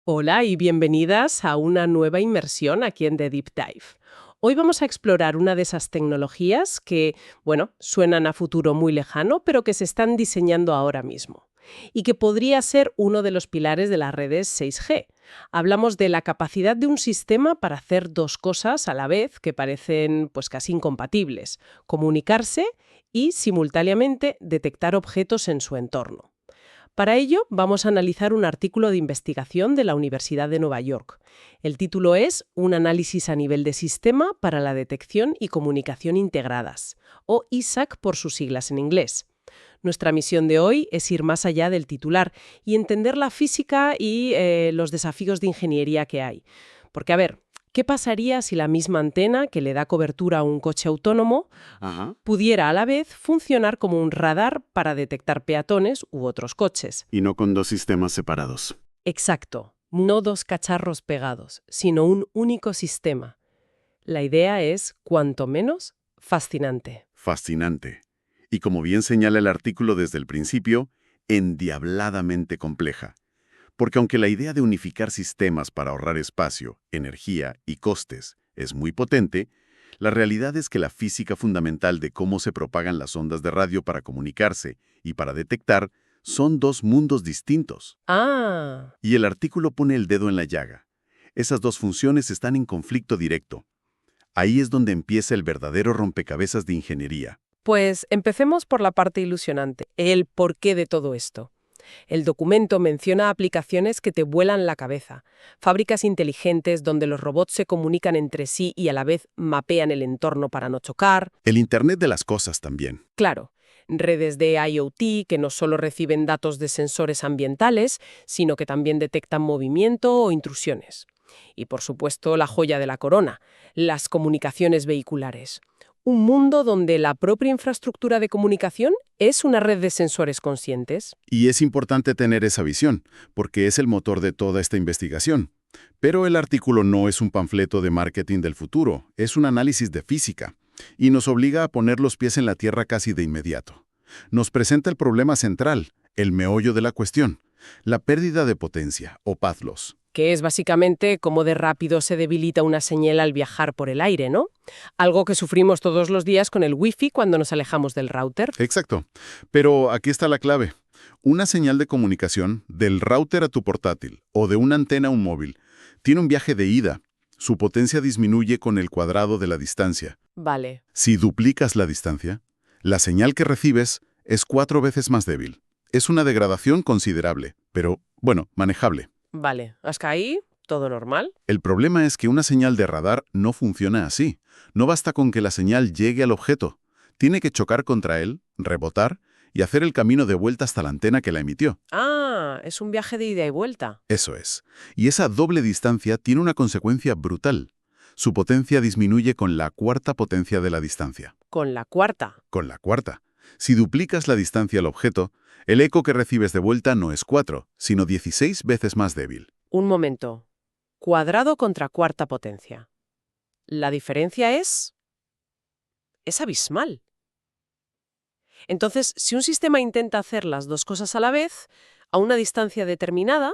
Hola y bienvenidas a una nueva inmersión aquí en The Deep Dive. Hoy vamos a explorar una de esas tecnologías que, bueno, suenan a futuro muy lejano, pero que se están diseñando ahora mismo y que podría ser uno de los pilares de las redes 6G. Hablamos de la capacidad de un sistema para hacer dos cosas a la vez que parecen pues casi incompatibles: comunicarse y simultáneamente detectar objetos en su entorno. Para ello, vamos a analizar un artículo de investigación de la Universidad de Nueva York. El título es Un análisis a nivel de sistema para la detección y comunicación integradas, o ISAC por sus siglas en inglés. Nuestra misión de hoy es ir más allá del titular y entender la física y los desafíos de ingeniería que hay. Porque, a ver, ¿qué pasaría si la misma antena que le da cobertura a un coche autónomo Ajá. pudiera a la vez funcionar como un radar para detectar peatones u otros coches? Y no con dos sistemas separados. Exacto, no dos cacharros pegados, sino un único sistema. La idea es, cuanto menos, fascinante. Fascinante. Y como bien señala el artículo desde el principio, endiabladamente compleja. Porque aunque la idea de unificar sistemas para ahorrar espacio, energía y costes es muy potente, la realidad es que la física fundamental de cómo se propagan las ondas de radio para comunicarse y para detectar son dos mundos distintos. Ah, Y el artículo pone el dedo en la llaga. Esas dos funciones están en conflicto directo. Ahí es donde empieza el verdadero rompecabezas de ingeniería. pues empecemos por la parte ilusionante, el porqué de todo esto. El documento menciona aplicaciones que te vuelan la cabeza, fábricas inteligentes donde los robots se comunican entre sí y a la vez mapean el entorno para no chocar. El Internet de las cosas también. Claro, redes de IoT que no solo reciben datos de sensores ambientales, sino que también detectan movimiento o intrusiones. Y por supuesto, la joya de la corona, las comunicaciones vehiculares. Un mundo donde la propia infraestructura de comunicación es una red de sensores conscientes. Y es importante tener esa visión, porque es el motor de toda esta investigación. Pero el artículo no es un panfleto de marketing del futuro, es un análisis de física, y nos obliga a poner los pies en la tierra casi de inmediato. Nos presenta el problema central, el meollo de la cuestión, la pérdida de potencia, o path loss. Que es básicamente cómo de rápido se debilita una señal al viajar por el aire, ¿no? Algo que sufrimos todos los días con el Wi-Fi cuando nos alejamos del router. Exacto. Pero aquí está la clave. Una señal de comunicación del router a tu portátil o de una antena a un móvil tiene un viaje de ida. Su potencia disminuye con el cuadrado de la distancia. Vale, Si duplicas la distancia, la señal que recibes es 4 veces más débil. Es una degradación considerable, pero, bueno, manejable. vale. ¿Hasta ahí? ¿Todo normal? El problema es que una señal de radar no funciona así. No basta con que la señal llegue al objeto. Tiene que chocar contra él, rebotar y hacer el camino de vuelta hasta la antena que la emitió. Ah, es un viaje de ida y vuelta. Eso es. Y esa doble distancia tiene una consecuencia brutal. Su potencia disminuye con la cuarta potencia de la distancia. Con la cuarta. Con la cuarta. Si duplicas la distancia al objeto, el eco que recibes de vuelta no es 4, sino 16 veces más débil. Un momento. Cuadrado contra cuarta potencia. La diferencia es abismal. Entonces, si un sistema intenta hacer las dos cosas a la vez, a una distancia determinada,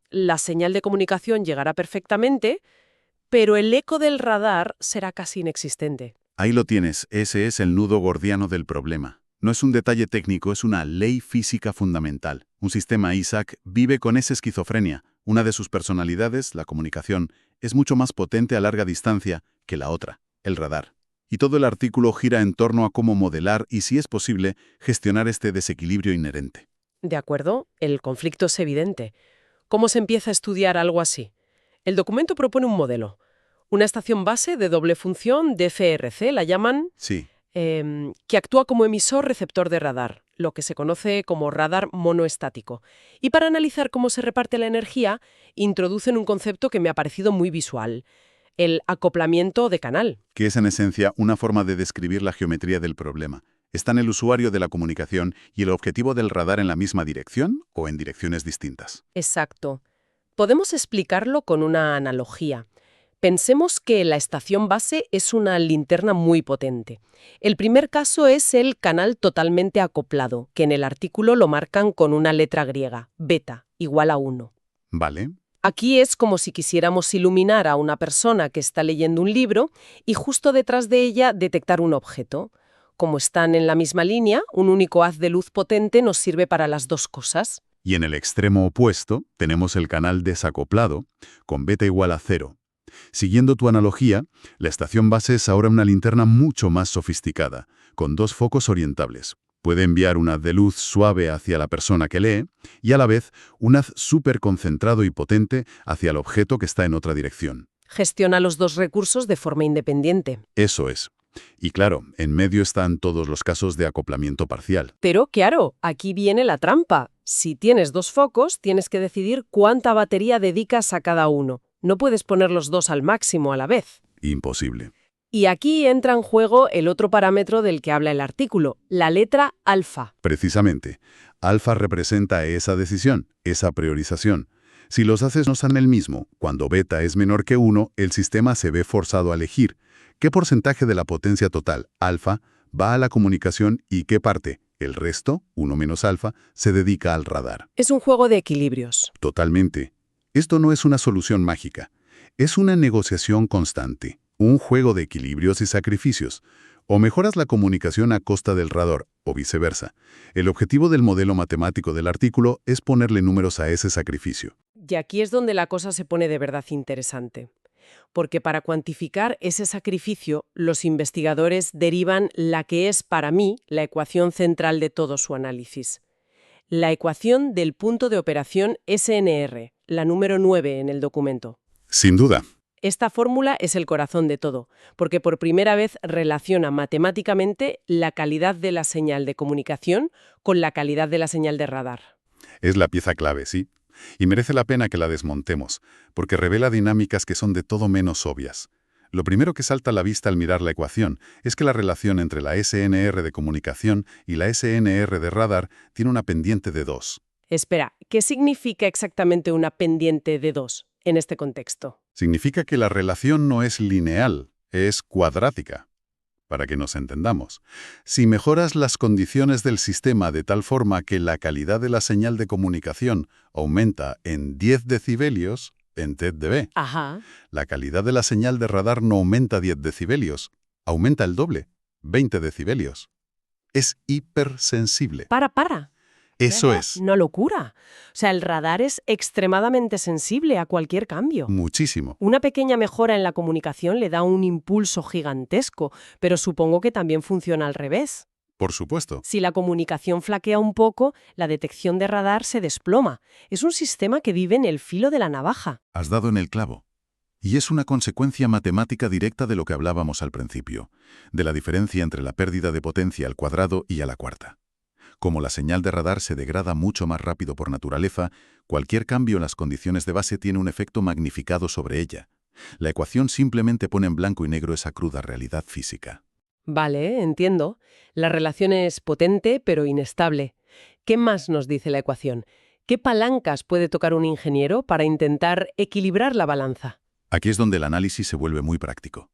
la señal de comunicación llegará perfectamente, pero el eco del radar será casi inexistente. Ahí lo tienes, ese es el nudo gordiano del problema. No es un detalle técnico, es una ley física fundamental. Un sistema ISAC vive con esa esquizofrenia. Una de sus personalidades, la comunicación, es mucho más potente a larga distancia que la otra, el radar. Y todo el artículo gira en torno a cómo modelar y, si es posible, gestionar este desequilibrio inherente. ¿De acuerdo? El conflicto es evidente. ¿Cómo se empieza a estudiar algo así? El documento propone un modelo. Una estación base de doble función, DFRC, la llaman, Sí. que actúa como emisor receptor de radar, lo que se conoce como radar monoestático. Y para analizar cómo se reparte la energía, introducen un concepto que me ha parecido muy visual: el acoplamiento de canal. Que es en esencia una forma de describir la geometría del problema. ¿Están el usuario de la comunicación y el objetivo del radar en la misma dirección o en direcciones distintas? Exacto. Podemos explicarlo con una analogía. Pensemos que la estación base es una linterna muy potente. El primer caso es el canal totalmente acoplado, que en el artículo lo marcan con una letra griega, beta, igual a 1. Vale. Aquí es como si quisiéramos iluminar a una persona que está leyendo un libro y justo detrás de ella detectar un objeto. Como están en la misma línea, un único haz de luz potente nos sirve para las dos cosas. Y en el extremo opuesto tenemos el canal desacoplado, con beta igual a 0. Siguiendo tu analogía, la estación base es ahora una linterna mucho más sofisticada, con dos focos orientables. Puede enviar un haz de luz suave hacia la persona que lee y a la vez un haz súper concentrado y potente hacia el objeto que está en otra dirección. Gestiona los dos recursos de forma independiente. Eso es. Y claro, en medio están todos los casos de acoplamiento parcial. Pero, claro, aquí viene la trampa. Si tienes dos focos, tienes que decidir cuánta batería dedicas a cada uno. No puedes poner los dos al máximo a la vez. Imposible. Y aquí entra en juego el otro parámetro del que habla el artículo, la letra alfa. Precisamente, alfa representa esa decisión, esa priorización. Si los haces no son el mismo, cuando beta es menor que 1, el sistema se ve forzado a elegir qué porcentaje de la potencia total, alfa, va a la comunicación y qué parte, el resto, 1 menos alfa, se dedica al radar. Es un juego de equilibrios. Totalmente. Esto no es una solución mágica. Es una negociación constante, un juego de equilibrios y sacrificios. O mejoras la comunicación a costa del radar, o viceversa. El objetivo del modelo matemático del artículo es ponerle números a ese sacrificio. Y aquí es donde la cosa se pone de verdad interesante. Porque para cuantificar ese sacrificio, los investigadores derivan la que es para mí la ecuación central de todo su análisis. La ecuación del punto de operación SNR, la número 9 en el documento. Sin duda. Esta fórmula es el corazón de todo, porque por primera vez relaciona matemáticamente la calidad de la señal de comunicación con la calidad de la señal de radar. Es la pieza clave, sí. Y merece la pena que la desmontemos, porque revela dinámicas que son de todo menos obvias. Lo primero que salta a la vista al mirar la ecuación es que la relación entre la SNR de comunicación y la SNR de radar tiene una pendiente de 2. Espera, ¿qué significa exactamente una pendiente de 2 en este contexto? Significa que la relación no es lineal, es cuadrática. Para que nos entendamos, si mejoras las condiciones del sistema de tal forma que la calidad de la señal de comunicación aumenta en 10 decibelios, en TDB, Ajá. la calidad de la señal de radar no aumenta 10 decibelios, aumenta el doble, 20 decibelios. Es hipersensible. Para. Eso es. Una locura. O sea, el radar es extremadamente sensible a cualquier cambio. Muchísimo. Una pequeña mejora en la comunicación le da un impulso gigantesco, pero supongo que también funciona al revés. Por supuesto. Si la comunicación flaquea un poco, la detección de radar se desploma. Es un sistema que vive en el filo de la navaja. Has dado en el clavo. Y es una consecuencia matemática directa de lo que hablábamos al principio, de la diferencia entre la pérdida de potencia al cuadrado y a la cuarta. Como la señal de radar se degrada mucho más rápido por naturaleza, cualquier cambio en las condiciones de base tiene un efecto magnificado sobre ella. La ecuación simplemente pone en blanco y negro esa cruda realidad física. Vale, entiendo. La relación es potente, pero inestable. ¿Qué más nos dice la ecuación? ¿Qué palancas puede tocar un ingeniero para intentar equilibrar la balanza? Aquí es donde el análisis se vuelve muy práctico.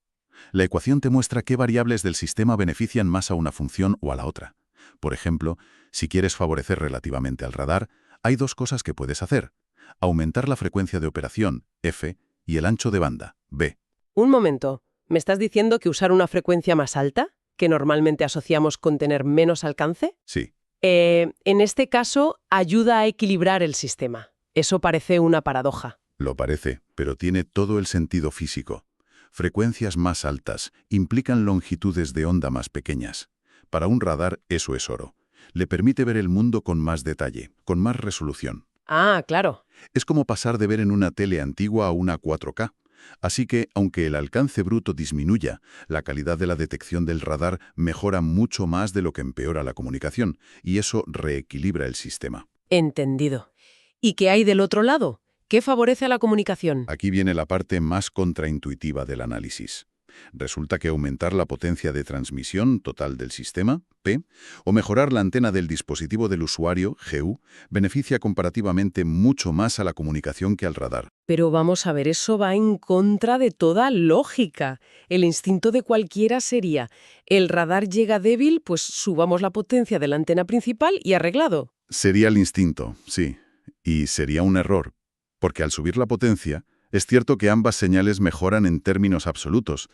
La ecuación te muestra qué variables del sistema benefician más a una función o a la otra. Por ejemplo, si quieres favorecer relativamente al radar, hay dos cosas que puedes hacer. Aumentar la frecuencia de operación, F, y el ancho de banda, B. Un momento. ¿Me estás diciendo que usar una frecuencia más alta, que normalmente asociamos con tener menos alcance? Sí, En este caso, ayuda a equilibrar el sistema. Eso parece una paradoja. lo parece, pero tiene todo el sentido físico. Frecuencias más altas implican longitudes de onda más pequeñas. Para un radar eso es oro. Le permite ver el mundo con más detalle, con más resolución. Ah, claro. Es como pasar de ver en una tele antigua a una 4K. Así que, aunque el alcance bruto disminuya, la calidad de la detección del radar mejora mucho más de lo que empeora la comunicación, y eso reequilibra el sistema. Entendido. ¿Y qué hay del otro lado? ¿Qué favorece a la comunicación? Aquí viene la parte más contraintuitiva del análisis. Resulta que aumentar la potencia de transmisión total del sistema, P, o mejorar la antena del dispositivo del usuario, GU, beneficia comparativamente mucho más a la comunicación que al radar. Pero vamos a ver, eso va en contra de toda lógica. El instinto de cualquiera sería, el radar llega débil, pues subamos la potencia de la antena principal y arreglado. Sería el instinto, sí, y sería un error. porque al subir la potencia, es cierto que ambas señales mejoran en términos absolutos,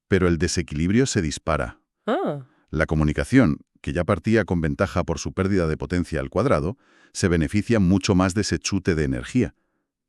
pero el desequilibrio se dispara. Ah. La comunicación, que ya partía con ventaja por su pérdida de potencia al cuadrado, se beneficia mucho más de ese chute de energía.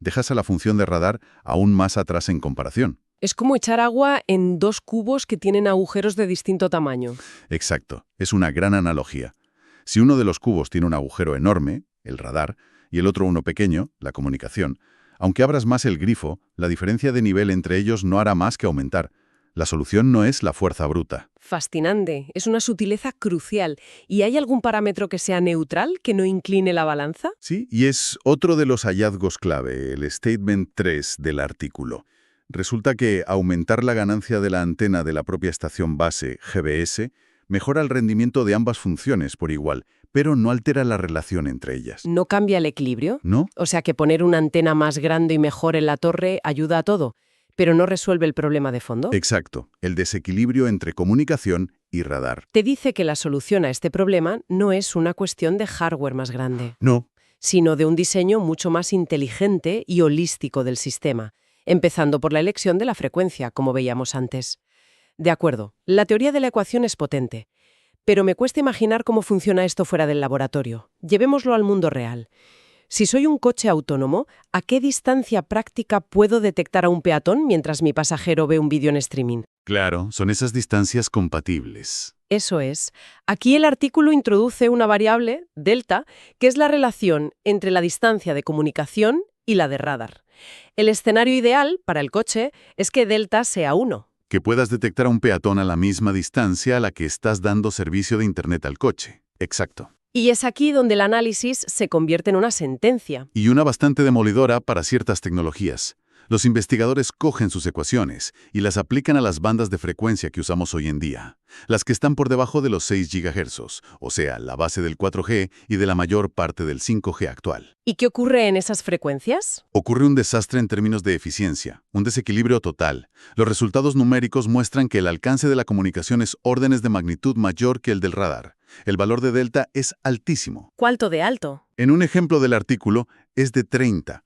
Dejas a la función de radar aún más atrás en comparación. Es como echar agua en dos cubos que tienen agujeros de distinto tamaño. Exacto, es una gran analogía. Si uno de los cubos tiene un agujero enorme, el radar, y el otro uno pequeño, la comunicación, aunque abras más el grifo, la diferencia de nivel entre ellos no hará más que aumentar. La solución no es la fuerza bruta. Fascinante, es una sutileza crucial. ¿Y hay algún parámetro que sea neutral, que no incline la balanza? Sí, y es otro de los hallazgos clave, el statement 3 del artículo. Resulta que aumentar la ganancia de la antena de la propia estación base, GBS, mejora el rendimiento de ambas funciones por igual, pero no altera la relación entre ellas. ¿No cambia el equilibrio? ¿No? O sea que poner una antena más grande y mejor en la torre ayuda a todo, pero no resuelve el problema de fondo. Exacto, el desequilibrio entre comunicación y radar. Te dice que la solución a este problema no es una cuestión de hardware más grande, No. sino de un diseño mucho más inteligente y holístico del sistema, empezando por la elección de la frecuencia, como veíamos antes. De acuerdo, la teoría de la ecuación es potente, pero me cuesta imaginar cómo funciona esto fuera del laboratorio. Llevémoslo al mundo real. Si soy un coche autónomo, ¿a qué distancia práctica puedo detectar a un peatón mientras mi pasajero ve un vídeo en streaming? Claro, son esas distancias compatibles. Eso es. Aquí el artículo introduce una variable, delta, que es la relación entre la distancia de comunicación y la de radar. El escenario ideal para el coche es que delta sea 1. Que puedas detectar a un peatón a la misma distancia a la que estás dando servicio de Internet al coche. Exacto. Y es aquí donde el análisis se convierte en una sentencia. Y una bastante demolidora para ciertas tecnologías. Los investigadores cogen sus ecuaciones y las aplican a las bandas de frecuencia que usamos hoy en día, las que están por debajo de los 6 GHz, o sea, la base del 4G y de la mayor parte del 5G actual. ¿Y qué ocurre en esas frecuencias? Ocurre un desastre en términos de eficiencia, un desequilibrio total. Los resultados numéricos muestran que el alcance de la comunicación es órdenes de magnitud mayor que el del radar. El valor de delta es altísimo. ¿Cuánto de alto? En un ejemplo del artículo, es de 30.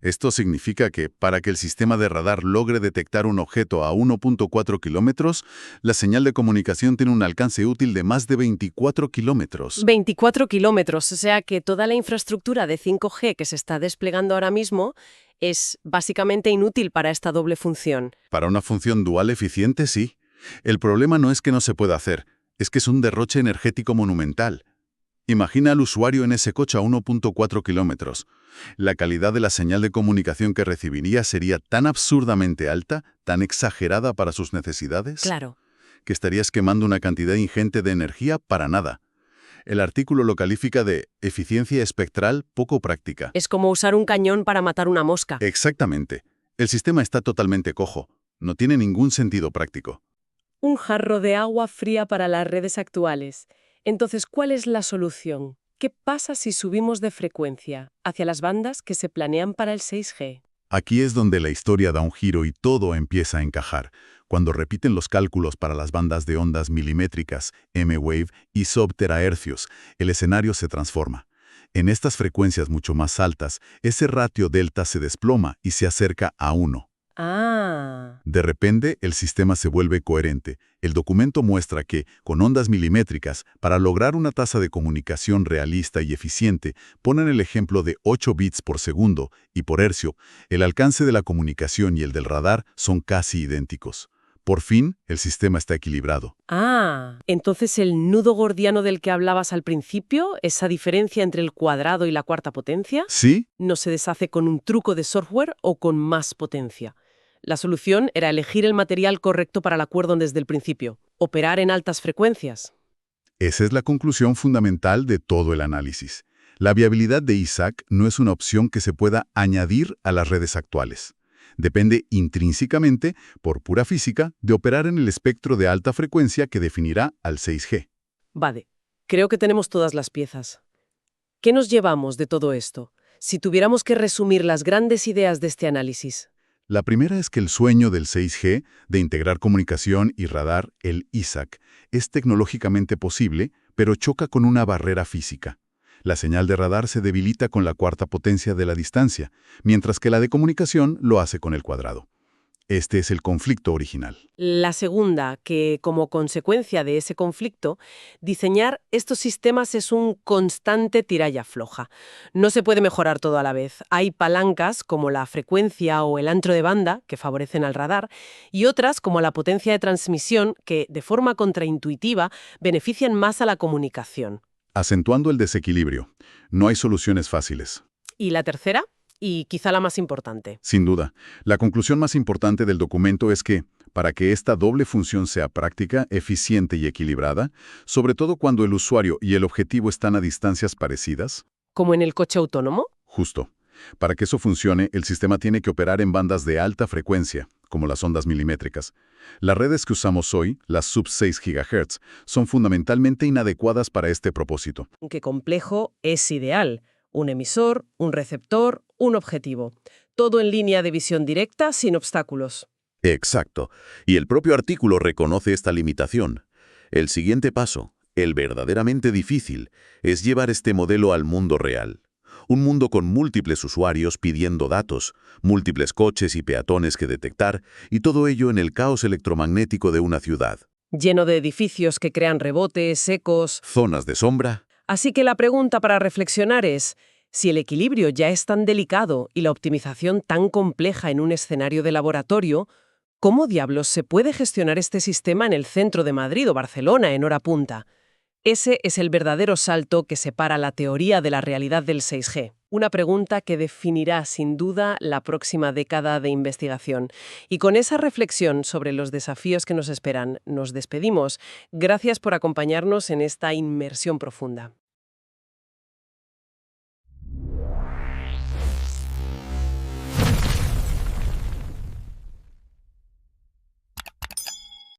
Esto significa que, para que el sistema de radar logre detectar un objeto a 1.4 kilómetros, la señal de comunicación tiene un alcance útil de más de 24 kilómetros. 24 kilómetros, o sea que toda la infraestructura de 5G que se está desplegando ahora mismo es básicamente inútil para esta doble función. Para una función dual eficiente, sí. El problema no es que no se pueda hacer, es que es un derroche energético monumental. Imagina al usuario en ese coche a 1.4 kilómetros. La calidad de la señal de comunicación que recibiría sería tan absurdamente alta, tan exagerada para sus necesidades, Claro. que estarías quemando una cantidad ingente de energía para nada. El artículo lo califica de eficiencia espectral poco práctica. Es como usar un cañón para matar una mosca. Exactamente. El sistema está totalmente cojo. No tiene ningún sentido práctico. Un jarro de agua fría para las redes actuales. Entonces, ¿cuál es la solución? ¿Qué pasa si subimos de frecuencia hacia las bandas que se planean para el 6G? Aquí es donde la historia da un giro y todo empieza a encajar. Cuando repiten los cálculos para las bandas de ondas milimétricas, M-Wave y sub-terahercios, el escenario se transforma. En estas frecuencias mucho más altas, ese ratio delta se desploma y se acerca a 1. Ah. De repente, el sistema se vuelve coherente. El documento muestra que, con ondas milimétricas, para lograr una tasa de comunicación realista y eficiente, ponen el ejemplo de 8 bits por segundo y por hercio, el alcance de la comunicación y el del radar son casi idénticos. Por fin, el sistema está equilibrado. Ah, entonces el nudo gordiano del que hablabas al principio, esa diferencia entre el cuadrado y la cuarta potencia, ¿Sí? no se deshace con un truco de software o con más potencia. La solución era elegir el material correcto para la cuerda desde el principio, operar en altas frecuencias. Esa es la conclusión fundamental de todo el análisis. La viabilidad de ISAC no es una opción que se pueda añadir a las redes actuales. Depende intrínsecamente, por pura física, de operar en el espectro de alta frecuencia que definirá al 6G. Vale, creo que tenemos todas las piezas. ¿Qué nos llevamos de todo esto? Si tuviéramos que resumir las grandes ideas de este análisis. La primera es que el sueño del 6G, de integrar comunicación y radar, el ISAC, es tecnológicamente posible, pero choca con una barrera física. La señal de radar se debilita con la cuarta potencia de la distancia, mientras que la de comunicación lo hace con el cuadrado. Este es el conflicto original. La segunda, que como consecuencia de ese conflicto, diseñar estos sistemas es un constante tira y afloja. No se puede mejorar todo a la vez. Hay palancas como la frecuencia o el ancho de banda que favorecen al radar y otras como la potencia de transmisión que, de forma contraintuitiva, benefician más a la comunicación. Acentuando el desequilibrio. No hay soluciones fáciles. ¿Y la tercera? Y quizá la más importante. Sin duda, la conclusión más importante del documento es que, para que esta doble función sea práctica, eficiente y equilibrada, sobre todo cuando el usuario y el objetivo están a distancias parecidas, ¿Como en el coche autónomo? justo. Para que eso funcione, el sistema tiene que operar en bandas de alta frecuencia, como las ondas milimétricas. Las redes que usamos hoy, las sub-6 GHz, son fundamentalmente inadecuadas para este propósito. Aunque complejo, es ideal. Un emisor, un receptor, un objetivo. Todo en línea de visión directa, sin obstáculos. Exacto. Y el propio artículo reconoce esta limitación. El siguiente paso, el verdaderamente difícil, es llevar este modelo al mundo real. Un mundo con múltiples usuarios pidiendo datos, múltiples coches y peatones que detectar, y todo ello en el caos electromagnético de una ciudad. Lleno de edificios que crean rebotes, ecos. Zonas de sombra. Así que la pregunta para reflexionar es, si el equilibrio ya es tan delicado y la optimización tan compleja en un escenario de laboratorio, ¿cómo diablos se puede gestionar este sistema en el centro de Madrid o Barcelona en hora punta? Ese es el verdadero salto que separa la teoría de la realidad del 6G. Una pregunta que definirá sin duda la próxima década de investigación. Y con esa reflexión sobre los desafíos que nos esperan, nos despedimos. Gracias por acompañarnos en esta inmersión profunda.